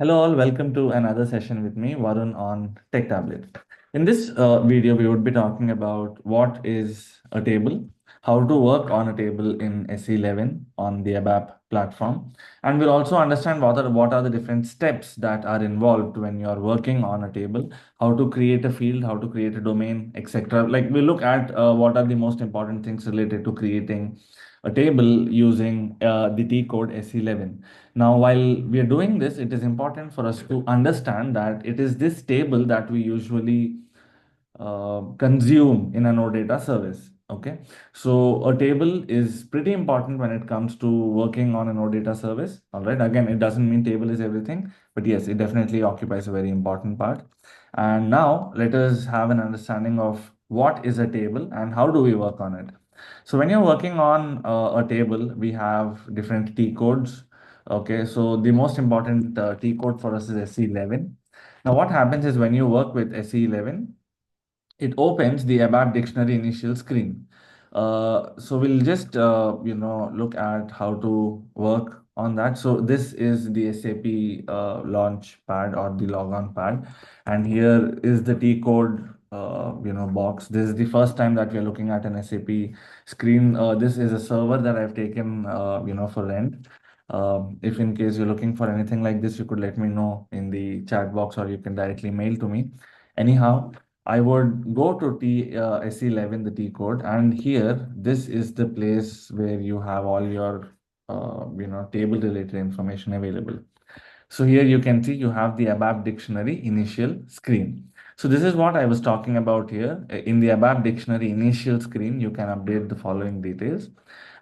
Hello all, welcome to another session with me, Varun on Tech Tablet. In this video, we would be talking about what is a table, how to work on a table in SE11 on the ABAP platform, and we'll also understand what are the different steps that are involved when you're working on a table, how to create a field, how to create a domain, etc. Like we look at what are the most important things related to creating a table using the T code SE11. Now, while we are doing this, it is important for us to understand that it is this table that we usually consume in an OData service. Okay, so a table is pretty important when it comes to working on an OData service. All right, again, it doesn't mean table is everything, but yes, it definitely occupies a very important part. And now let us have an understanding of what is a table and how do we work on it. So when you're working on a table, we have different T codes. Okay, so the most important T code for us is SE11. Now, what happens is when you work with SE11, it opens the ABAP dictionary initial screen. So we'll just look at how to work on that. So this is the SAP launch pad or the logon pad, and here is the T code box. This is the first time that we are looking at an SAP screen. This is a server that I've taken for rent. If in case you're looking for anything like this, you could let me know in the chat box or you can directly mail to me. Anyhow, I would go to SE11, the T code, and here this is the place where you have all your table related information available. So here you can see you have the ABAP dictionary initial screen. So this is what I was talking about here. In the ABAP dictionary initial screen, you can update the following details.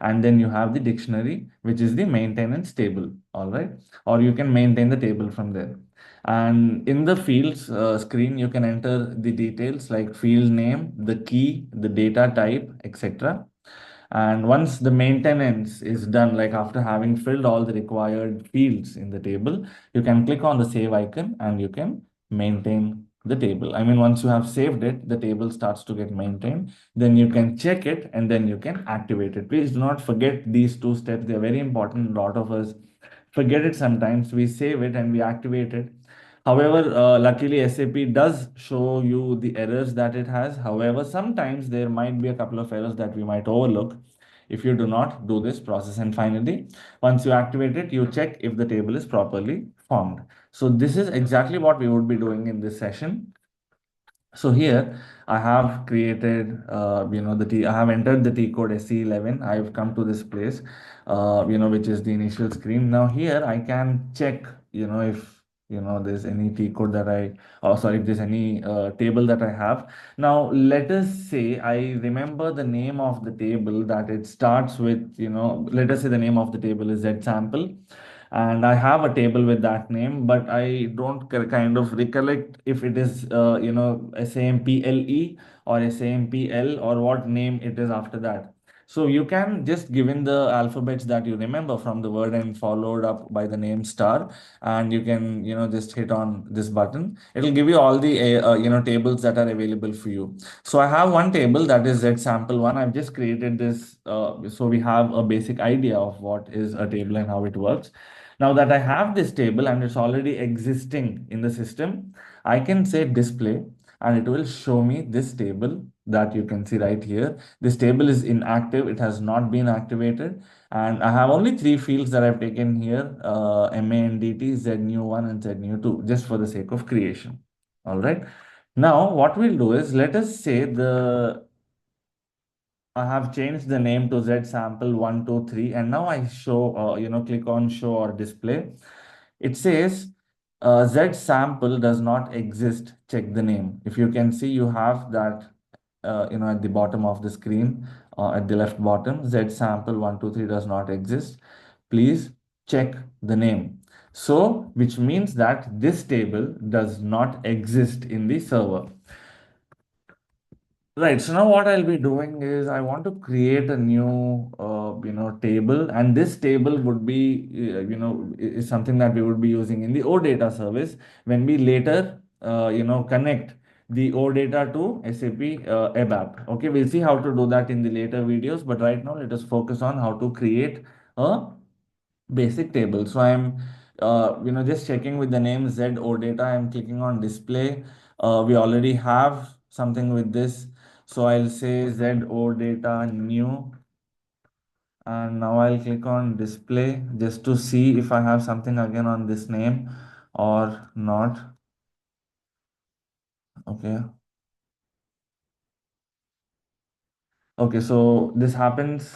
And then you have the dictionary, which is the maintenance table, all right? Or you can maintain the table from there. And in the fields screen, you can enter the details like field name, the key, the data type, etc. And once the maintenance is done, like after having filled all the required fields in the table, you can click on the save icon and you can maintain the table. I mean, once you have saved it, the table starts to get maintained. Then you can check it and then you can activate it. Please do not forget these two steps. They're very important. A lot of us forget it sometimes. We save it and we activate it. However, luckily SAP does show you the errors that it has. However, sometimes there might be a couple of errors that we might overlook if you do not do this process. And finally, once you activate it, you check if the table is properly formed. So this is exactly what we would be doing in this session. So here I have created, I have entered the T code SE11. I've come to this place, which is the initial screen. Now here I can check, if, there's any T code that if there's any table that I have. Now, let us say I remember the name of the table that it starts with, let us say the name of the table is Z sample, and I have a table with that name, but I don't kind of recollect if it is SAMPLE or SAMPL or what name it is after that. So you can just give in the alphabets that you remember from the word and followed up by the name star, and you can just hit on this button. It'll give you all the tables that are available for you. So I have one table that is Z sample one. I've just created this so we have a basic idea of what is a table and how it works. Now that I have this table and it's already existing in the system, I can say display and it will show me this table that you can see right here. This table is inactive. It has not been activated. And I have only three fields that I've taken here, MANDT, ZNew1 and ZNew2, just for the sake of creation. All right. Now, what we'll do is let us say I have changed the name to Z sample 123, and now I show, click on show or display. It says Z sample does not exist. Check the name. If you can see, you have that, at the bottom of the screen, at the left bottom, Z sample 123 does not exist. Please check the name. So, which means that this table does not exist in the server. Right. So now what I'll be doing is I want to create a new, table, and this table would be, is something that we would be using in the OData service when we later, connect the OData to SAP ABAP. Okay, we'll see how to do that in the later videos, but right now let us focus on how to create a basic table. So I'm just checking with the name Z O data. I'm clicking on display. We already have something with this. So I'll say Z O data new. And now I'll click on display just to see if I have something again on this name or not. Okay. Okay, so this happens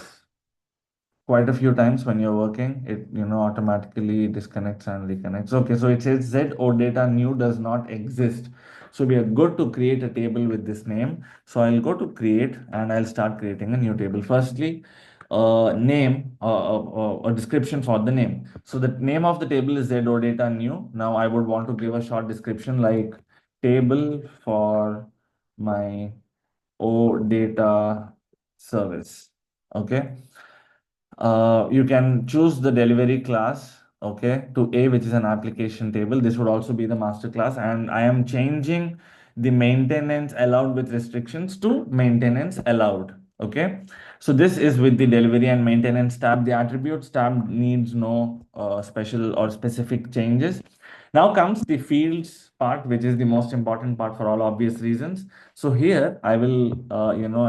quite a few times when you're working. It automatically disconnects and reconnects. Okay, so it says Z or data new does not exist. So we are good to create a table with this name. So I'll go to create and I'll start creating a new table. Firstly, name, a description for the name. So the name of the table is Z or data new. Now I would want to give a short description like table for my O data service. Okay. You can choose the delivery class, okay, to A, which is an application table. This would also be the master class. And I am changing the maintenance allowed with restrictions to maintenance allowed. Okay. So this is with the delivery and maintenance tab. The attributes tab needs no special or specific changes. Now comes the fields part, which is the most important part for all obvious reasons. So here I will,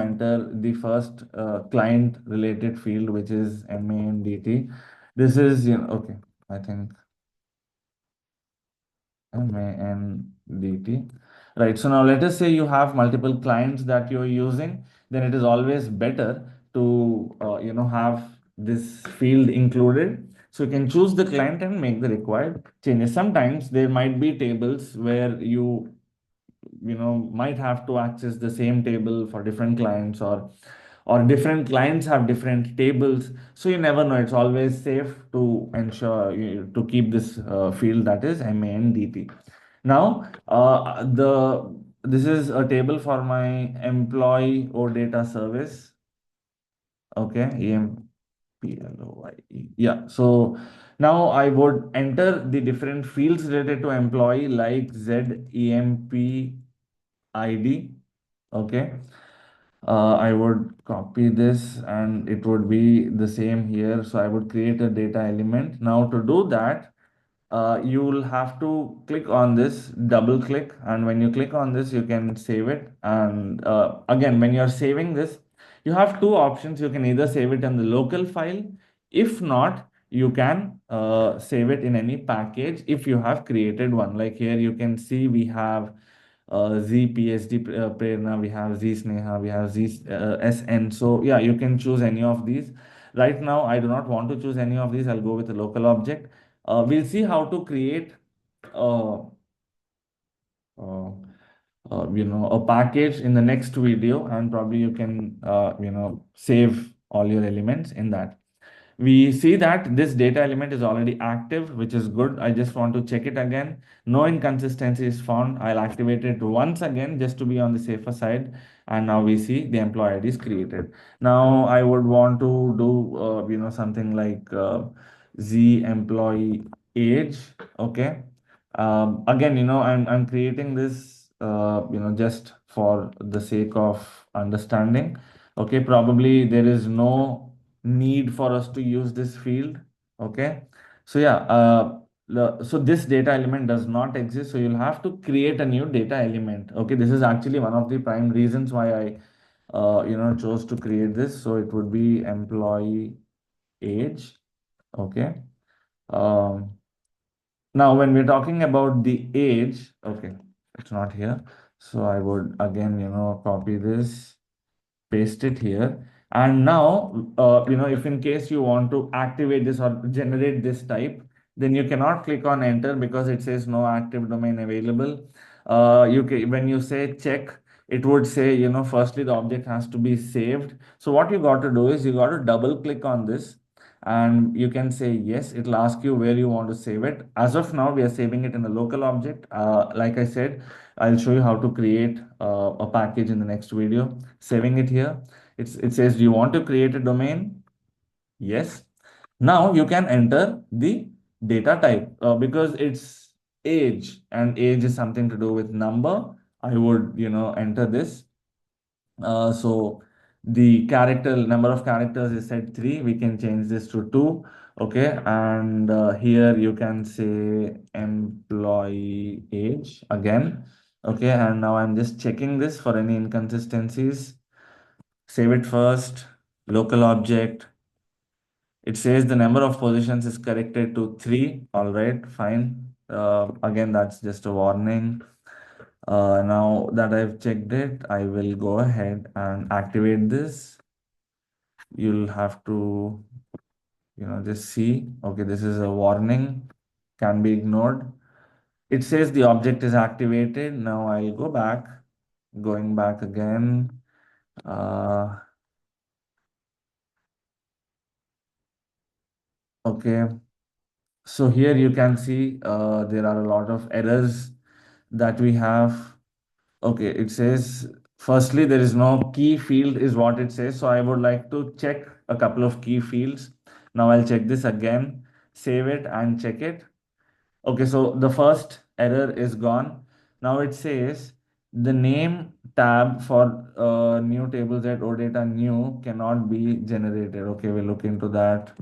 enter the first client related field, which is MANDT. This is, okay, I think MANDT. Right. So now let us say you have multiple clients that you're using, then it is always better to, have this field included. So you can choose the client and make the required changes. Sometimes there might be tables where you might have to access the same table for different clients, or different clients have different tables, so you never know. It's always safe to ensure to keep this field, that is MANDT. Now this is a table for my employee or data service. Okay, EMPLOYE. Yeah, so now I would enter the different fields related to employee like ZEMP ID. Okay. I would copy this and it would be the same here. So I would create a data element. Now to do that, you will have to click on this, double click. And when you click on this, you can save it. And again, when you're saving this, you have two options. You can either save it in the local file. If not, you can save it in any package if you have created one. Like here, you can see we have Z PSD Prerna, we have Z Sneha, we have Z SN. So yeah, you can choose any of these. Right now, I do not want to choose any of these. I'll go with a local object. We'll see how to create uh, uh, a package in the next video, and probably you can save all your elements in that. We see that this data element is already active, which is good. I just want to check it again. No inconsistency is found. I'll activate it once again just to be on the safer side. And now we see the employee ID is created. Now I would want to do, something like Z employee age. Okay. Again, I'm creating this, just for the sake of understanding. Okay. Probably there is no need for us to use this field. Okay. So yeah, so this data element does not exist. So you'll have to create a new data element. Okay. This is actually one of the prime reasons why I, chose to create this. So it would be employee age. Okay. Um, Now, when we're talking about the age, okay, it's not here. So I would again, copy this, paste it here. And now, if in case you want to activate this or generate this type, then you cannot click on enter because it says no active domain available. When you say check, it would say, firstly, the object has to be saved. So what you got to do is you got to double click on this and you can say yes. It'll ask you where you want to save it. As of now, we are saving it in a local object. Like I said, I'll show you how to create a package in the next video. Saving it here. It says, do you want to create a domain? Yes. Now you can enter the data type because it's age, and age is something to do with number. I would, enter this. So the character number of characters is set 3. We can change this to 2. Okay, and here you can say employee age again. Okay, and now I'm just checking this for any inconsistencies. Save it first. Local object. It says the number of positions is corrected to three. All right, fine. Again, that's just a warning. Now that I've checked it, I will go ahead and activate this. You'll have to, just see. Okay, this is a warning, can be ignored. It says the object is activated. Now I'll go back, going back again. Uh, okay, so here you can see there are a lot of errors that we have. Okay, it says firstly there is no key field is what it says. So I would like to check a couple of key fields. Now I'll check this again, save it and check it. Okay, so the first error is gone. Now it says the name tab for new tables at OData new cannot be generated. Okay, we'll look into that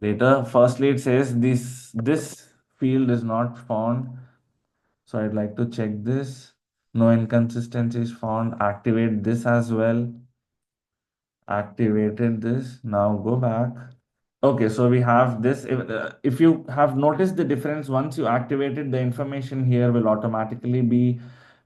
later. Firstly, it says this field is not found. So I'd like to check this. No inconsistencies found. Activate this as well. Activated this. Now go back. Okay, so we have this. If you have noticed the difference, once you activated, the information here will automatically be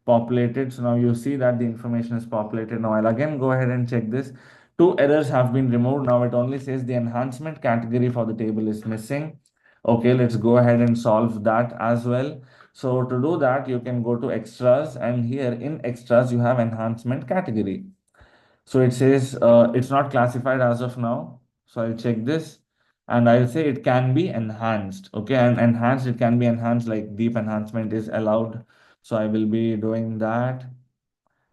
populated. So now you see that the information is populated. Now I'll again go ahead and check this. Two errors have been removed. Now it only says the enhancement category for the table is missing. Okay, let's go ahead and solve that as well. So to do that, you can go to extras, and here in extras, you have enhancement category. So it says it's not classified as of now. So I'll check this and I'll say it can be enhanced. Okay, and enhanced, it can be enhanced, like deep enhancement is allowed. So I will be doing that.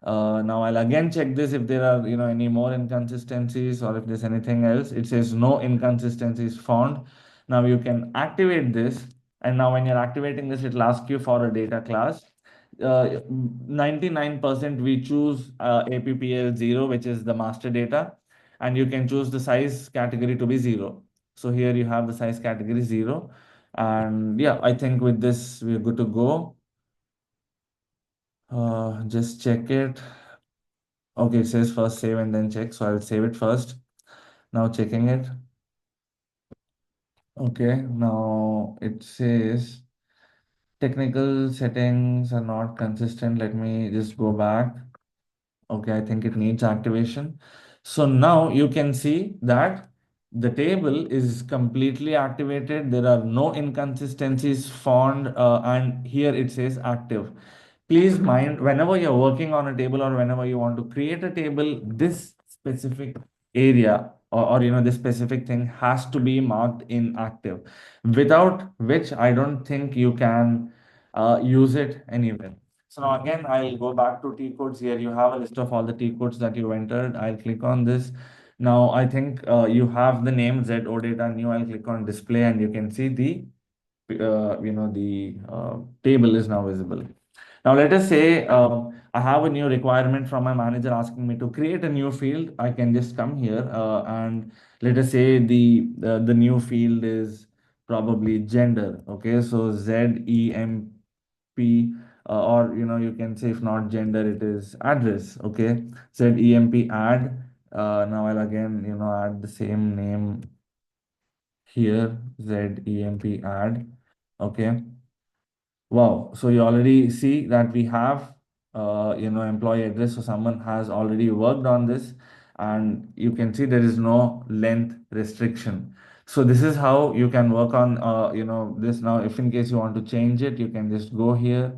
Now I'll again check this if there are any more inconsistencies or if there's anything else. It says no inconsistencies found. Now you can activate this, and now when you're activating this, it'll ask you for a data class. 99% we choose APPL 0, which is the master data, and you can choose the size category to be 0. So here you have the size category 0, and yeah, I think with this we're good to go. Just check it. Okay, it says first save and then check. So I'll save it first. Now checking it. Okay, now it says technical settings are not consistent. Let me just go back. Okay, I think it needs activation. So now you can see that the table is completely activated. There are no inconsistencies found, and here it says active. Please mind, whenever you're working on a table or whenever you want to create a table, this specific area or this specific thing has to be marked in active, without which I don't think you can use it anywhere. So now again, I'll go back to T codes. Here you have a list of all the T codes that you entered. I'll click on this. Now I think you have the name ZO data new. I'll click on display and you can see the table is now visible. Now let us say I have a new requirement from my manager asking me to create a new field. I can just come here and let us say the new field is probably gender. Okay, so ZEMP, or you can say if not gender, it is address. Okay, ZEMP add. Now I'll again add the same name here, ZEMP add. Okay. Wow. So you already see that we have, employee address. So someone has already worked on this, and you can see there is no length restriction. So this is how you can work on, this. Now, if in case you want to change it, you can just go here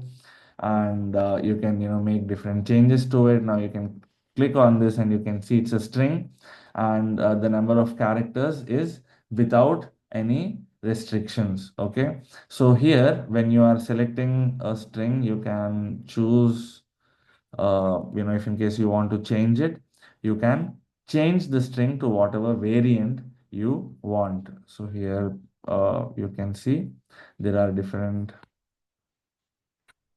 and you can, make different changes to it. Now you can click on this and you can see it's a string, and the number of characters is without any restrictions. Okay. So here, when you are selecting a string, you can choose, if in case you want to change it, you can change the string to whatever variant you want. So here, you can see there are different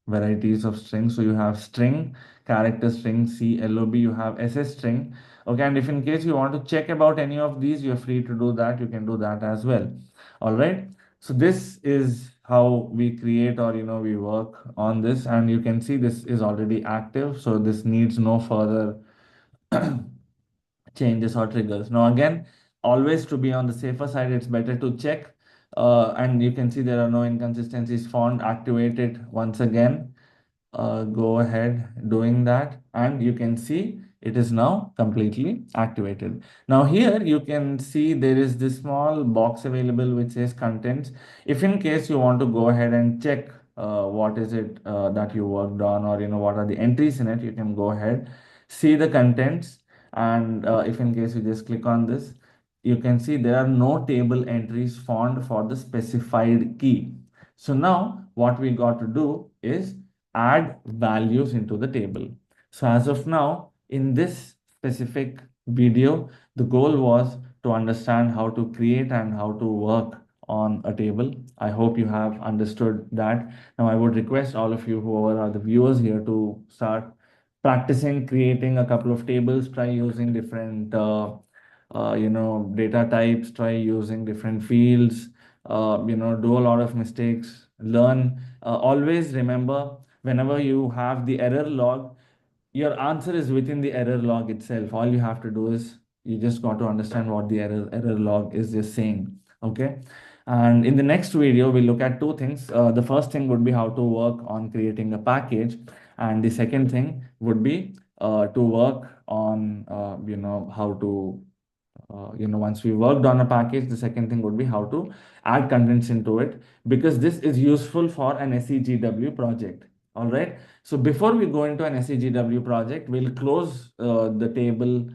varieties of strings. So you have string, character string, CLOB, you have SS string. Okay, and if in case you want to check about any of these, you're free to do that. You can do that as well. All right. So this is how we create, or we work on this, and you can see this is already active. So this needs no further changes or triggers. Now again, always to be on the safer side, it's better to check. And you can see there are no inconsistencies found. Activate it once again. Go ahead doing that, and you can see it is now completely activated. Now here you can see there is this small box available which says contents. If in case you want to go ahead and check what is it that you worked on, or what are the entries in it, you can go ahead, see the contents, and if in case you just click on this, you can see there are no table entries found for the specified key. So now what we got to do is add values into the table. So as of now, in this specific video, the goal was to understand how to create and how to work on a table. I hope you have understood that. Now I would request all of you, whoever are the viewers here, to start practicing creating a couple of tables. Try using different data types, try using different fields, do a lot of mistakes, learn. Always remember, whenever you have the error log, your answer is within the error log itself. All you have to do is you just got to understand what the error log is just saying. Okay. And in the next video, we'll look at two things. The first thing would be how to work on creating a package, and the second thing would be to work on how to once we worked on a package, the second thing would be how to add contents into it, because this is useful for an SEGW project. All right. So before we go into an SEGW project, we'll close the table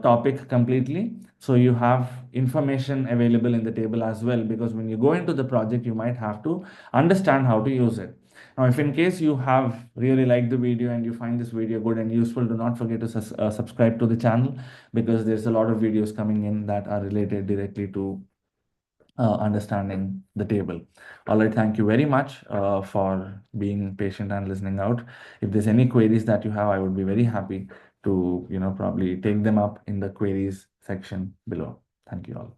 topic completely. So you have information available in the table as well, because when you go into the project, you might have to understand how to use it. Now, if in case you have really liked the video and you find this video good and useful, do not forget to subscribe to the channel, because there's a lot of videos coming in that are related directly to understanding the table. All right, thank you very much for being patient and listening out. If there's any queries that you have, I would be very happy to probably take them up in the queries section below. Thank you all.